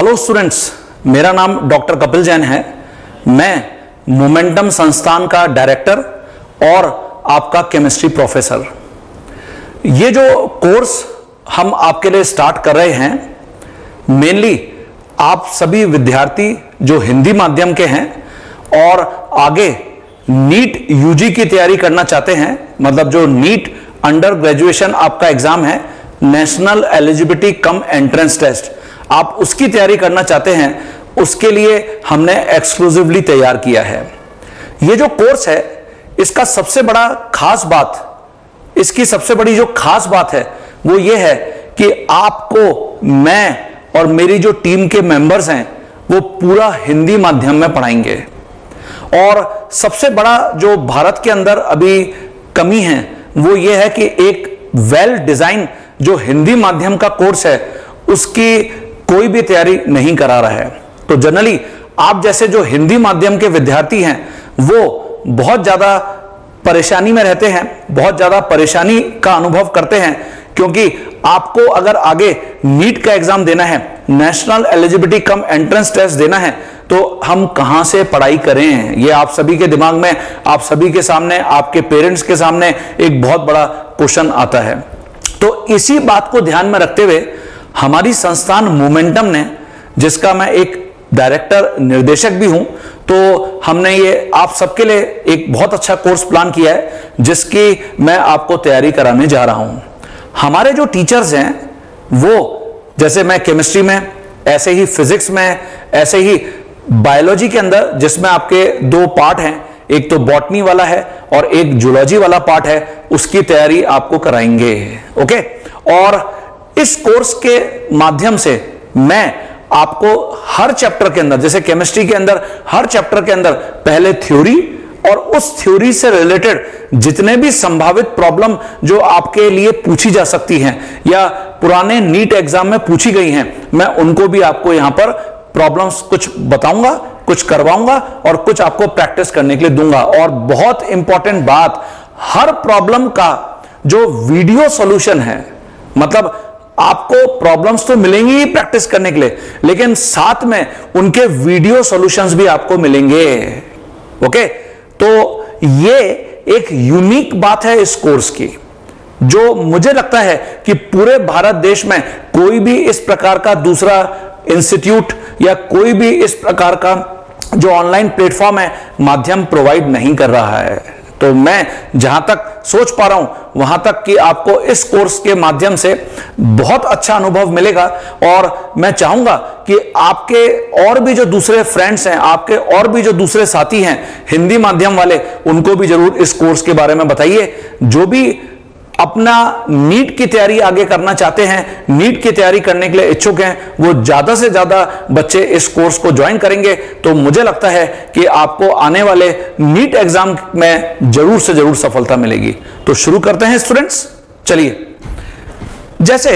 Hello students, मेरा नाम doctor Kapil Jain है। मैं मोमेंटम संस्थान का डायरेक्टर और आपका केमिस्ट्री प्रोफेसर। ये जो कोर्स हम आपके लिए स्टार्ट कर रहे हैं, मेनली आप सभी विद्यार्थी जो हिंदी माध्यम के हैं और आगे नीट यूजी की तैयारी करना चाहते हैं, मतलब जो नीट अंडर ग्रेजुएशन आपका एग्जाम है, national eligibility cum entrance test, आप उसकी तैयारी करना चाहते हैं, उसके लिए हमने एक्सक्लूसिवली तैयार किया है। ये जो कोर्स है, इसका सबसे बड़ा खास बात, इसकी सबसे बड़ी जो खास बात है वो ये है कि आपको मैं और मेरी जो टीम के मेंबर्स हैं वो पूरा हिंदी माध्यम में पढ़ाएंगे। और सबसे बड़ा जो भारत के अंदर अभी कमी है वो ये है कि एक वेल डिजाइन जो हिंदी माध्यम का कोर्स है उसकी कोई भी तैयारी नहीं करा रहा है। तो जनरली आप जैसे जो हिंदी माध्यम के विद्यार्थी हैं वो बहुत ज्यादा परेशानी में रहते हैं, बहुत ज्यादा परेशानी का अनुभव करते हैं, क्योंकि आपको अगर आगे नीट का एग्जाम देना है, national eligibility cum entrance test देना है, तो हम कहां से पढ़ाई करें, ये आप सभी के दिमाग में, आप सभी के सामने, आपके पेरेंट्स के सामने एक बहुत बड़ा क्वेश्चन आता है। तो इसी बात को ध्यान में रखते हुए हमारी संस्थान मोमेंटम ने, जिसका मैं एक डायरेक्टर निर्देशक भी हूं, तो हमने ये आप सबके लिए एक बहुत अच्छा कोर्स प्लान किया है जिसकी मैं आपको तैयारी कराने जा रहा हूं। हमारे जो टीचर्स हैं वो, जैसे मैं केमिस्ट्री में, ऐसे ही फिजिक्स में, ऐसे ही बायोलॉजी के अंदर, जिसमें आपके दो पार्ट हैं, एक तो बॉटनी वाला है और एक जूलॉजी वाला पार्ट है, उसकी तैयारी आपको कराएंगे। ओके, और इस कोर्स के माध्यम से मैं आपको हर चैप्टर के अंदर, जैसे केमिस्ट्री के अंदर हर चैप्टर के अंदर पहले थ्योरी और उस थ्योरी से रिलेटेड जितने भी संभावित प्रॉब्लम जो आपके लिए पूछी जा सकती हैं या पुराने नीट एग्जाम में पूछी गई हैं, मैं उनको भी आपको यहां पर प्रॉब्लम्स कुछ बताऊंगा, कुछ करवाऊंगा और कुछ आपको प्रैक्टिस करने के लिए दूंगा। और बहुत इंपॉर्टेंट बात, हर प्रॉब्लम का जो वीडियो सॉल्यूशन है, मतलब आपको प्रॉब्लम्स तो मिलेंगी ही प्रैक्टिस करने के लिए, लेकिन साथ में उनके वीडियो सॉल्यूशंस भी आपको मिलेंगे। ओके, तो ये एक यूनिक बात है इस कोर्स की, जो मुझे लगता है कि पूरे भारत देश में कोई भी इस प्रकार का दूसरा इंस्टीट्यूट या कोई भी इस प्रकार का जो ऑनलाइन प्लेटफॉर्म है, माध्यम प्रोवाइड नहीं कर रहा है। तो मैं जहां तक सोच पा रहा हूं वहां तक कि आपको इस कोर्स के माध्यम से बहुत अच्छा अनुभव मिलेगा। और मैं चाहूंगा कि आपके और भी जो दूसरे फ्रेंड्स हैं, आपके और भी जो दूसरे साथी हैं हिंदी माध्यम वाले, उनको भी जरूर इस कोर्स के बारे में बताइए। जो भी अपना नीट की तैयारी आगे करना चाहते हैं, नीट की तैयारी करने के लिए इच्छुक हैं, वो ज्यादा से ज्यादा बच्चे इस कोर्स को ज्वाइन करेंगे तो मुझे लगता है कि आपको आने वाले नीट एग्जाम में जरूर से जरूर सफलता मिलेगी। तो शुरू करते हैं स्टूडेंट्स, चलिए। जैसे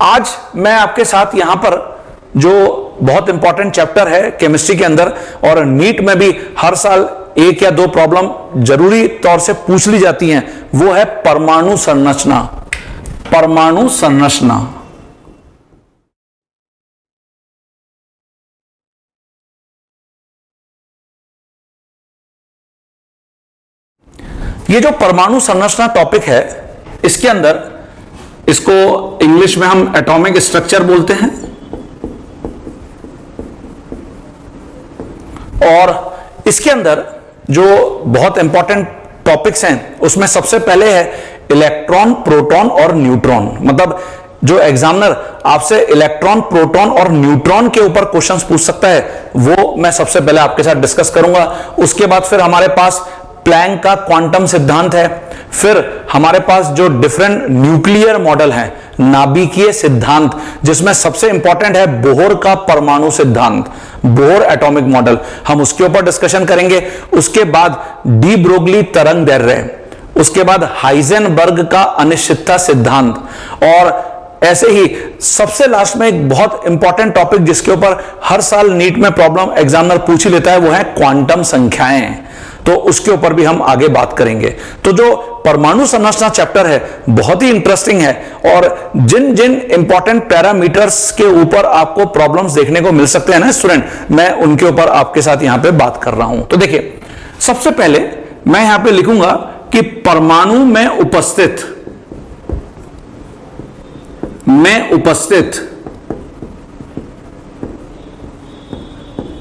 आज मैं आपके साथ यहां पर जो बहुत इंपॉर्टेंट चैप्टर है केमिस्ट्री के अंदर, और नीट में भी हर साल एक या दो प्रॉब्लम जरूरी तौर से पूछ ली जाती हैं, वो है परमाणु संरचना। परमाणु संरचना ये जो परमाणु संरचना टॉपिक है, इसके अंदर, इसको इंग्लिश में हम एटॉमिक स्ट्रक्चर बोलते हैं, और इसके अंदर जो बहुत इंपॉर्टेंट टॉपिक्स हैं उसमें सबसे पहले है इलेक्ट्रॉन, प्रोटॉन और न्यूट्रॉन। मतलब जो एग्जामिनर आपसे इलेक्ट्रॉन, प्रोटॉन और न्यूट्रॉन के ऊपर क्वेश्चंस पूछ सकता है, वो मैं सबसे पहले आपके साथ डिस्कस करूंगा। उसके बाद फिर हमारे पास प्लैंक का क्वांटम सिद्धांत है, फिर हमारे पास जो डिफरेंट न्यूक्लियर मॉडल है, नाभिकीय सिद्धांत, जिसमें सबसे इंपॉर्टेंट है बोहर का परमाणु सिद्धांत, बोहर एटॉमिक मॉडल, हम उसके ऊपर डिस्कशन करेंगे। उसके बाद डी ब्रोगली तरंग दैर्ध्य, उसके बाद हाइजेनबर्ग का अनिश्चितता सिद्धांत, और ऐसे ही सबसे लास्ट में एक बहुत इंपॉर्टेंट टॉपिक जिसके ऊपर हर साल नीट में प्रॉब्लम एग्जामिनर पूछ ही लेता है, वो है क्वांटम संख्याएं। तो उसके ऊपर भी हम आगे बात करेंगे। तो जो परमाणु संरचना चैप्टर है बहुत ही इंटरेस्टिंग है, और जिन जिन इंपॉर्टेंट पैरामीटर्स के ऊपर आपको प्रॉब्लम्स देखने को मिल सकते हैं ना स्टूडेंट, मैं उनके ऊपर आपके साथ यहां पे बात कर रहा हूं। तो देखिए, सबसे पहले मैं यहां पे लिखूंगा कि परमाणु में उपस्थित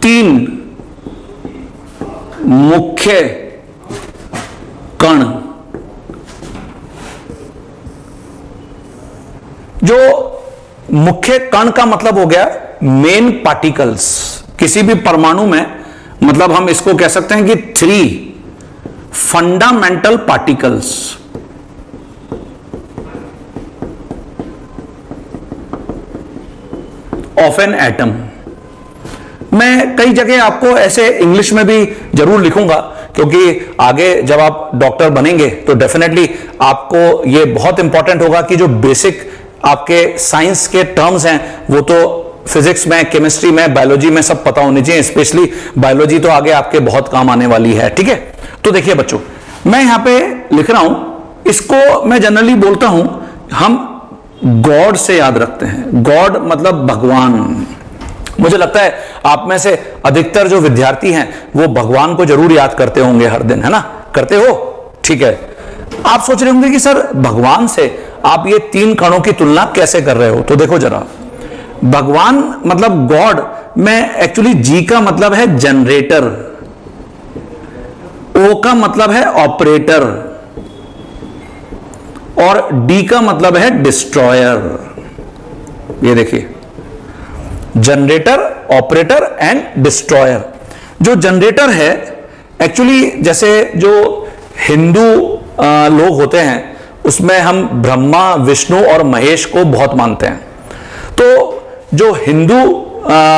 3 मुख्य कण, जो मुख्य कण का मतलब हो गया मेन पार्टिकल्स किसी भी परमाणु में, मतलब हम इसको कह सकते हैं कि 3 fundamental particles of an atom. मैं कई जगह आपको ऐसे इंग्लिश में भी जरूर लिखूंगा, क्योंकि आगे जब आप डॉक्टर बनेंगे तो डेफिनेटली आपको ये बहुत इंपॉर्टेंट होगा कि जो बेसिक आपके साइंस के टर्म्स हैं वो तो फिजिक्स में, केमिस्ट्री में, बायोलॉजी में सब पता होने चाहिए। स्पेशली बायोलॉजी तो आगे आपके बहुत काम आने वाली है, ठीक है। तो देखिए बच्चों, मैं यहां पे लिख रहा हूं, इसको मैं जनरली बोलता हूं, हम गॉड से याद रखते हैं। गॉड मतलब भगवान। मुझे लगता है आप में से अधिकतर जो विद्यार्थी हैं वो भगवान को जरूर याद करते होंगे हर दिन, है ना? करते हो? ठीक है। आप सोच रहे होंगे कि सर भगवान से आप ये 3 कणों की तुलना कैसे कर रहे हो? तो देखो जरा, भगवान मतलब गॉड में एक्चुअली जी का मतलब है जनरेटर, ओ का मतलब है ऑपरेटर, और डी का मतलब है डिस्ट्रॉयर। ये देखिए, जनरेटर, ऑपरेटर एंड डिस्ट्रॉयर। जो जनरेटर है एक्चुअली, जैसे जो हिंदू लोग होते हैं उसमें हम ब्रह्मा, विष्णु और महेश को बहुत मानते हैं। तो जो हिंदू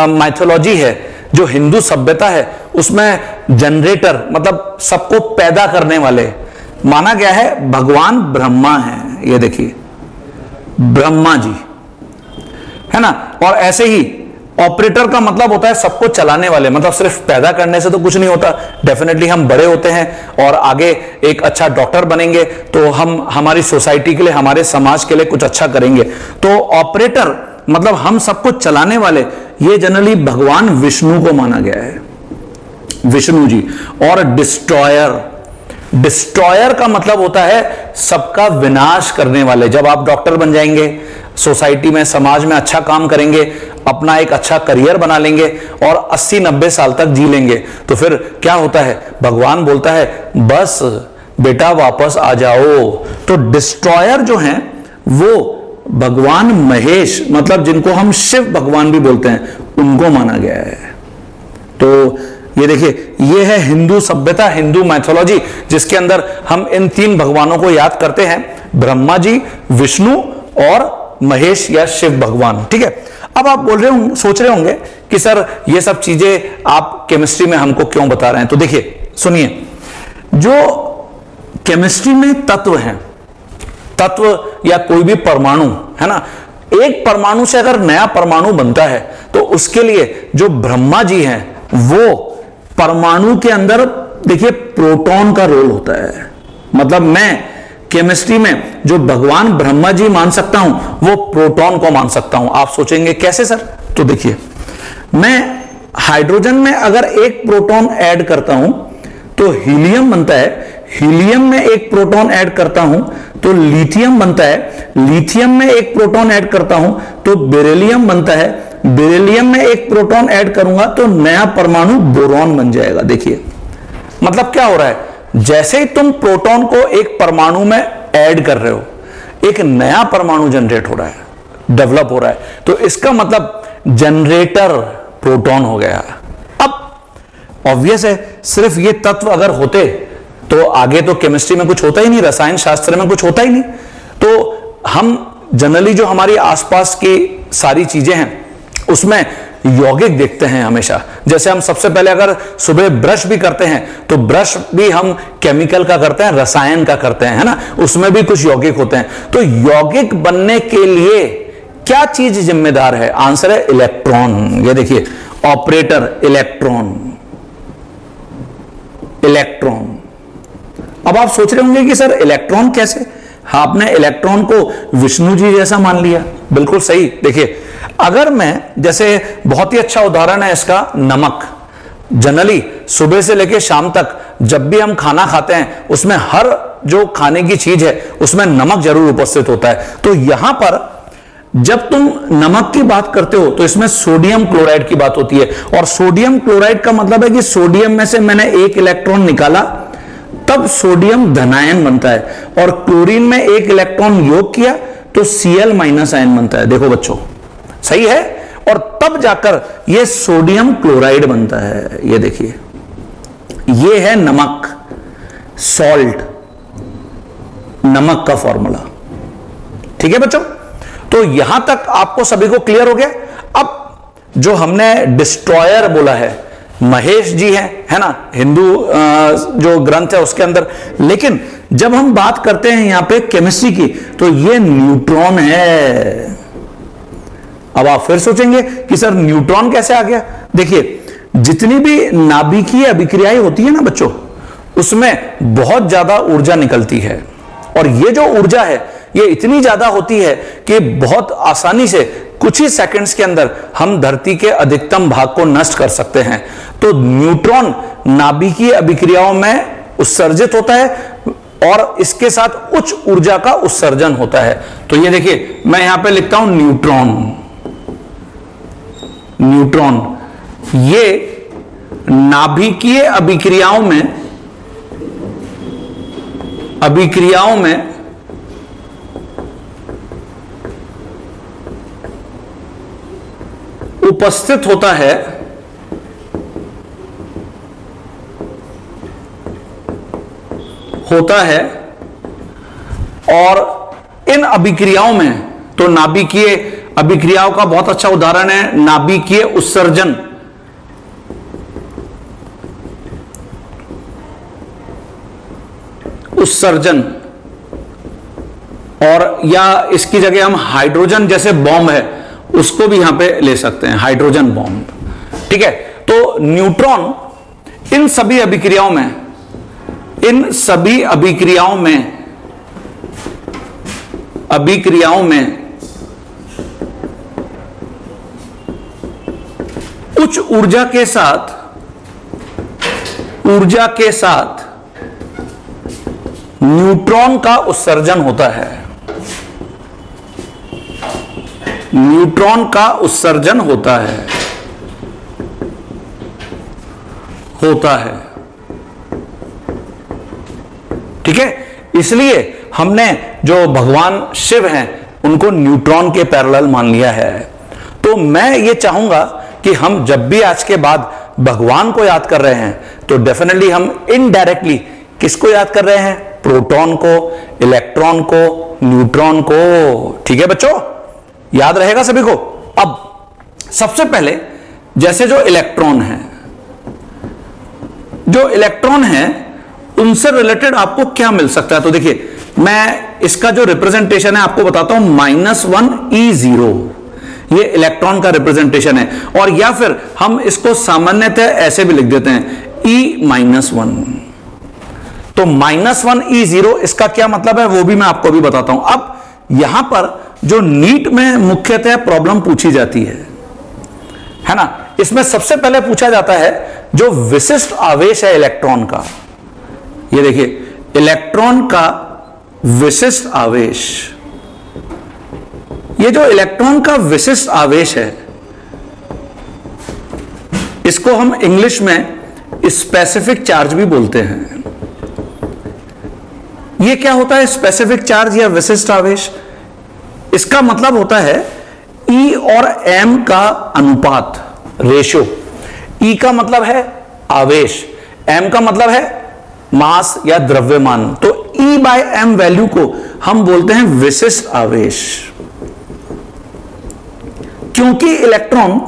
माइथोलॉजी है, जो हिंदू सभ्यता है, उसमें जनरेटर मतलब सबको पैदा करने वाले माना गया है भगवान ब्रह्मा है। ये देखिए, ब्रह्मा जी, है ना? और ऐसे ही ऑपरेटर का मतलब होता है सबको चलाने वाले, मतलब सिर्फ पैदा करने से तो कुछ नहीं होता। डेफिनेटली हम बड़े होते हैं और आगे एक अच्छा डॉक्टर बनेंगे तो हम हमारी सोसाइटी के लिए, हमारे समाज के लिए कुछ अच्छा करेंगे। तो ऑपरेटर मतलब हम सबको चलाने वाले, ये जनरली भगवान विष्णु को माना गया है, विष्णु जी। और डिस्ट्रॉयर, डिस्ट्रॉयर का मतलब होता है सबका विनाश करने वाले। जब आप डॉक्टर बन जाएंगे, सोसाइटी में, समाज में अच्छा काम करेंगे, अपना एक अच्छा करियर बना लेंगे और 80-90 साल तक जी लेंगे, तो फिर क्या होता है? भगवान बोलता है बस बेटा वापस आ जाओ। तो डिस्ट्रॉयर जो हैं वो भगवान महेश, मतलब जिनको हम शिव भगवान भी बोलते हैं, उनको माना गया है। तो ये देखिए, ये है हिंदू सभ्यता, हिंदू मैथोलॉजी, जिसके अंदर हम इन 3 भगवानों को याद करते हैं, ब्रह्मा जी, विष्णु और महेश या शिव भगवान, ठीक है। अब आप बोल रहे होंगे, सोच रहे होंगे कि सर ये सब चीजें आप केमिस्ट्री में हमको क्यों बता रहे हैं? तो देखिए, सुनिए, जो केमिस्ट्री में तत्व हैं, तत्व या कोई भी परमाणु, है ना, एक परमाणु से अगर नया परमाणु बनता है तो उसके लिए जो ब्रह्मा जी हैं वो परमाणु के अंदर, देखिए, प्रोटॉन का रोल होता है। मतलब मैं केमिस्ट्री में जो भगवान ब्रह्मा जी मान सकता हूं वो प्रोटॉन को मान सकता हूं। आप सोचेंगे कैसे सर? तो देखिए, मैं हाइड्रोजन में अगर एक प्रोटॉन ऐड करता हूं तो हीलियम बनता है, हीलियम में एक प्रोटॉन ऐड करता हूं तो लिथियम बनता है, लिथियम में एक प्रोटॉन ऐड करता हूं तो बेरिलियम बनता है, बेरिलियम में एक प्रोटॉन ऐड करूंगा तो नया परमाणु बोरॉन बन जाएगा। देखिए, मतलब क्या हो रहा है? जैसे ही तुम प्रोटॉन को एक परमाणु में ऐड कर रहे हो, एक नया परमाणु जनरेट हो रहा है, डेवलप हो रहा है। तो इसका मतलब जनरेटर प्रोटॉन हो गया। अब ऑब्वियस है, सिर्फ ये तत्व अगर होते तो आगे तो केमिस्ट्री में कुछ होता ही नहीं, रसायन शास्त्र में कुछ होता ही नहीं। तो हम जनरली जो हमारी आसपास की सारी चीजें हैं उसमें यौगिक देखते हैं हमेशा। जैसे हम सबसे पहले अगर सुबह ब्रश भी करते हैं तो ब्रश भी हम केमिकल का करते हैं, रसायन का करते हैं, है ना, उसमें भी कुछ यौगिक होते हैं। तो यौगिक बनने के लिए क्या चीज जिम्मेदार है? आंसर है इलेक्ट्रॉन। ये देखिए, ऑपरेटर इलेक्ट्रॉन, इलेक्ट्रॉन। अब आप सोच रहे होंगे कि सर इलेक्ट्रॉन कैसे? आपने इलेक्ट्रॉन को विष्णु जी जैसा मान लिया। बिल्कुल सही। देखिए, अगर मैं, जैसे बहुत ही अच्छा उदाहरण है इसका नमक। जनरली सुबह से लेकर शाम तक जब भी हम खाना खाते हैं उसमें हर जो खाने की चीज है उसमें नमक जरूर उपस्थित होता है। तो यहां पर जब तुम नमक की बात करते हो तो इसमें सोडियम क्लोराइड की बात होती है, और सोडियम क्लोराइड का मतलब है कि सोडियम में से मैंने एक इलेक्ट्रॉन निकाला तब सोडियम धनायन बनता है, और क्लोरीन में एक इलेक्ट्रॉन योग किया तो Cl माइनस आयन बनता है। देखो बच्चों, सही है, और तब जाकर यह सोडियम क्लोराइड बनता है। ये देखिए, ये है नमक, सॉल्ट, नमक का फॉर्मूला। ठीक है बच्चों, तो यहां तक आपको सभी को क्लियर हो गया। अब जो हमने डिस्ट्रॉयर बोला है, महेश जी है ना, हिंदू जो ग्रंथ है उसके अंदर, लेकिन जब हम बात करते हैं यहां पे केमिस्ट्री की तो ये न्यूट्रॉन है। अब आप फिर सोचेंगे कि सर न्यूट्रॉन कैसे आ गया? देखिए, जितनी भी नाभिकीय अभिक्रियाएं होती है ना बच्चों, उसमें बहुत ज्यादा ऊर्जा निकलती है, और ये जो ऊर्जा है ये इतनी ज्यादा होती है कि बहुत आसानी से कुछ ही सेकंड्स के अंदर हम धरती के अधिकतम भाग को नष्ट कर सकते हैं। तो न्यूट्रॉन नाभिकीय अभिक्रियाओं में उत्सर्जित होता है और इसके साथ उच्च ऊर्जा का उत्सर्जन होता है। तो ये देखिए, मैं यहां पे लिखता हूं न्यूट्रॉन। न्यूट्रॉन ये नाभिकीय अभिक्रियाओं में उपस्थित होता है और इन अभिक्रियाओं में, तो नाभिकीय अभिक्रियाओं का बहुत अच्छा उदाहरण है नाभिकीय उत्सर्जन। और या इसकी जगह हम हाइड्रोजन, जैसे बॉम्ब है उसको भी यहां पे ले सकते हैं, हाइड्रोजन बॉम्ब। ठीक है, तो न्यूट्रॉन इन सभी अभिक्रियाओं में उच्च ऊर्जा के साथ न्यूट्रॉन का उत्सर्जन होता है। न्यूट्रॉन का उत्सर्जन होता है। ठीक है, इसलिए हमने जो भगवान शिव हैं उनको न्यूट्रॉन के पैरेलल मान लिया है। तो मैं ये चाहूंगा कि हम जब भी आज के बाद भगवान को याद कर रहे हैं तो डेफिनेटली हम इनडायरेक्टली किसको याद कर रहे हैं? प्रोटॉन को, इलेक्ट्रॉन को, न्यूट्रॉन को। ठीक है बच्चों, याद रहेगा सभी को। अब सबसे पहले जैसे जो इलेक्ट्रॉन है उनसे रिलेटेड आपको क्या मिल सकता है? तो देखिए, मैं इसका जो रिप्रेजेंटेशन है आपको बताता हूं, -1 E0 ये इलेक्ट्रॉन का रिप्रेजेंटेशन है, और या फिर हम इसको सामान्यतः ऐसे भी लिख देते हैं E-1। तो -1 E0 इसका क्या मतलब है वो भी मैं आपको भी बताता हूं। अब यहां पर जो नीट में मुख्यतः प्रॉब्लम पूछी जाती है ना, इसमें सबसे पहले पूछा जाता है जो विशिष्ट आवेश है इलेक्ट्रॉन का। ये देखिए, इलेक्ट्रॉन का विशिष्ट आवेश, ये जो इलेक्ट्रॉन का विशिष्ट आवेश है इसको हम इंग्लिश में स्पेसिफिक चार्ज भी बोलते हैं। ये क्या होता है स्पेसिफिक चार्ज या विशिष्ट आवेश? इसका मतलब होता है E और M का अनुपात, रेशियो। E का मतलब है आवेश, M का मतलब है मास या द्रव्यमान। तो E/M वैल्यू को हम बोलते हैं विशिष्ट आवेश। क्योंकि इलेक्ट्रॉन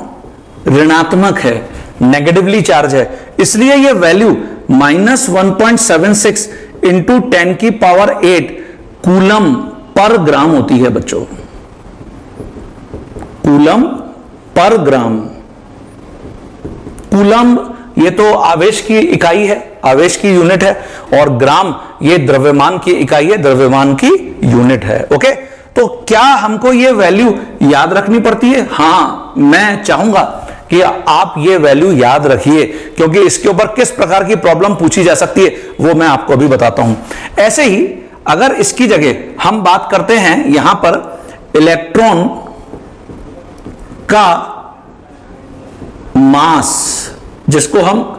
ऋणात्मक है, नेगेटिवली चार्ज है, इसलिए यह वैल्यू -1.76 इंटू 10⁸ कूलम पर ग्राम होती है बच्चों। कूलम पर ग्राम। कूलम ये तो आवेश की इकाई है, आवेश की यूनिट है, और ग्राम ये द्रव्यमान की इकाई है, द्रव्यमान की यूनिट है। ओके, तो क्या हमको ये वैल्यू याद रखनी पड़ती है? हाँ, मैं चाहूंगा कि आप ये वैल्यू याद रखिए, क्योंकि इसके ऊपर किस प्रकार की प्रॉब्लम पूछी जा सकती है वो मैं आपको अभी बताता हूं। ऐसे ही अगर इसकी जगह हम बात करते हैं यहां पर इलेक्ट्रॉन का मास, जिसको हम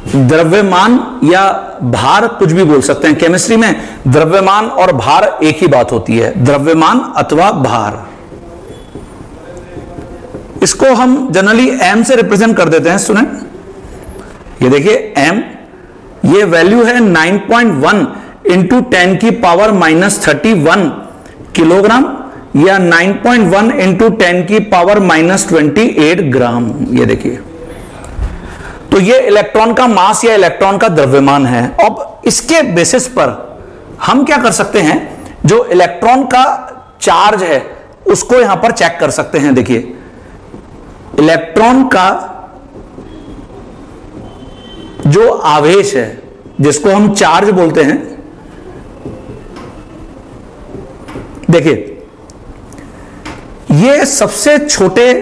द्रव्यमान या भार कुछ भी बोल सकते हैं, केमिस्ट्री में द्रव्यमान और भार एक ही बात होती है, द्रव्यमान अथवा भार। इसको हम जनरली m से रिप्रेजेंट कर देते हैं। सुने, ये देखिए m, ये वैल्यू है 9.1 इंटू 10 की पावर माइनस 31 किलोग्राम, या 9.1 इंटू 10 की पावर माइनस 28 ग्राम। ये देखिए, तो ये इलेक्ट्रॉन का मास या इलेक्ट्रॉन का द्रव्यमान है। अब इसके बेसिस पर हम क्या कर सकते हैं, जो इलेक्ट्रॉन का चार्ज है उसको यहां पर चेक कर सकते हैं। देखिए, इलेक्ट्रॉन का जो आवेश है, जिसको हम चार्ज बोलते हैं, देखिए ये सबसे छोटे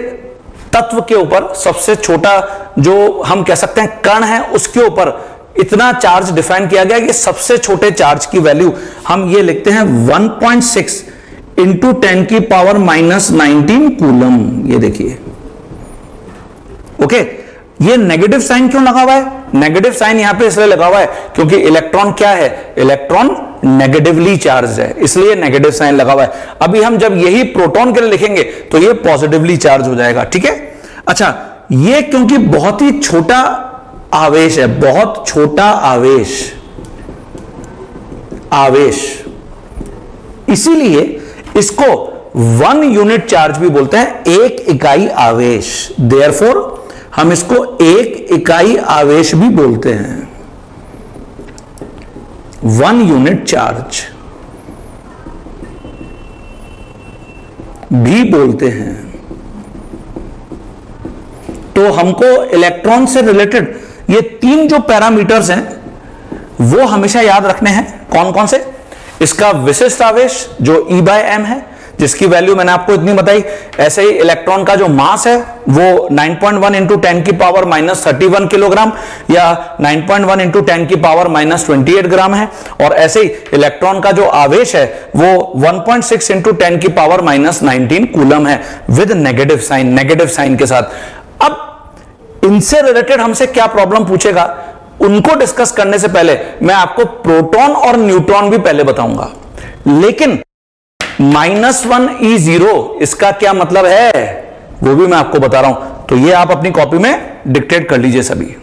तत्व के ऊपर, सबसे छोटा जो हम कह सकते हैं कण है, उसके ऊपर इतना चार्ज डिफाइन किया गया कि सबसे छोटे चार्ज की वैल्यू हम ये लिखते हैं 1.6 इंटू 10 की पावर माइनस 19 कूलम। ये देखिए, ओके, ये नेगेटिव साइन क्यों लगा हुआ है? नेगेटिव साइन यहां पे इसलिए लगा हुआ है क्योंकि इलेक्ट्रॉन क्या है, इलेक्ट्रॉन नेगेटिवली चार्ज है, इसलिए नेगेटिव साइन लगा हुआ है। अभी हम जब यही प्रोटॉन के लिए लिखेंगे तो ये पॉजिटिवली चार्ज हो जाएगा। ठीक है, अच्छा, ये क्योंकि बहुत ही छोटा आवेश है, बहुत छोटा आवेश, इसीलिए इसको 1 यूनिट चार्ज भी बोलते हैं, एक इकाई आवेश। देयरफॉर हम इसको एक इकाई आवेश भी बोलते हैं, 1 यूनिट चार्ज भी बोलते हैं। तो हमको इलेक्ट्रॉन से रिलेटेड ये 3 जो पैरामीटर्स हैं वो हमेशा याद रखने हैं। कौन कौन से? इसका विशिष्ट आवेश जो E/m है, जिसकी वैल्यू मैंने आपको इतनी बताई। ऐसे ही इलेक्ट्रॉन का जो मास है वो 9.1 इंटू 10 की पावर माइनस 31 किलोग्राम या 9.1 इंटू 10 की पावर माइनस 28 ग्राम है। और ऐसे ही इलेक्ट्रॉन का जो आवेश है वो 1.6 इंटू 10 की पावर माइनस 19 कूलम है, विद नेगेटिव साइन के साथ। अब इनसे रिलेटेड हमसे क्या प्रॉब्लम पूछेगा, उनको डिस्कस करने से पहले मैं आपको प्रोटॉन और न्यूट्रॉन भी पहले बताऊंगा। लेकिन -1 E0 इसका क्या मतलब है वो भी मैं आपको बता रहा हूं, तो ये आप अपनी कॉपी में डिक्टेट कर लीजिए सभी।